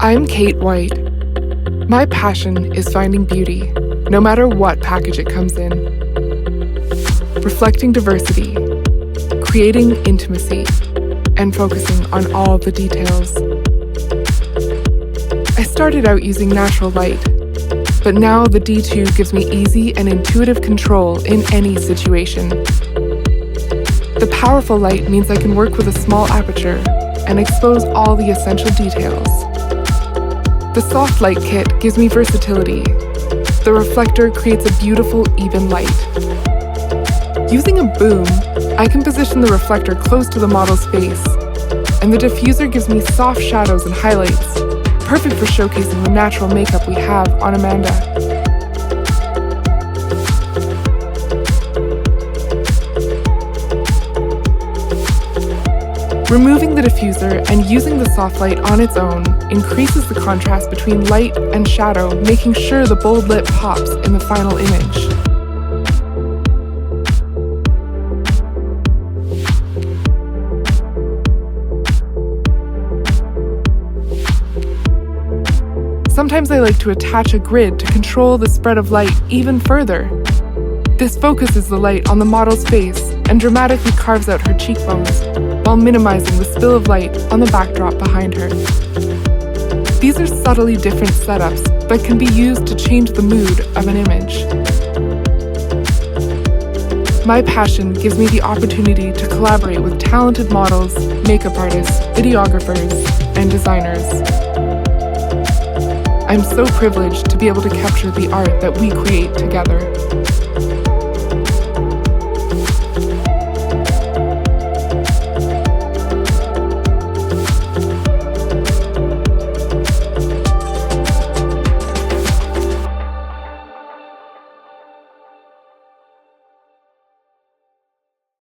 I'm Kate White. My passion is finding beauty, no matter what package it comes in. Reflecting diversity, creating intimacy, and focusing on all the details. I started out using natural light, but now the D2 gives me easy and intuitive control in any situation. The powerful light means I can work with a small aperture and expose all the essential details. The soft light kit gives me versatility. The reflector creates a beautiful, even light. Using a boom, I can position the reflector close to the model's face, and the diffuser gives me soft shadows and highlights, perfect for showcasing the natural makeup we have on Amanda. Removing the diffuser and using the soft light on its own increases the contrast between light and shadow, making sure the bold lip pops in the final image. Sometimes I like to attach a grid to control the spread of light even further. This focuses the light on the model's face and dramatically carves out her cheekbones, while minimizing the spill of light on the backdrop behind her. These are subtly different setups that can be used to change the mood of an image. My passion gives me the opportunity to collaborate with talented models, makeup artists, videographers, and designers. I'm so privileged to be able to capture the art that we create together.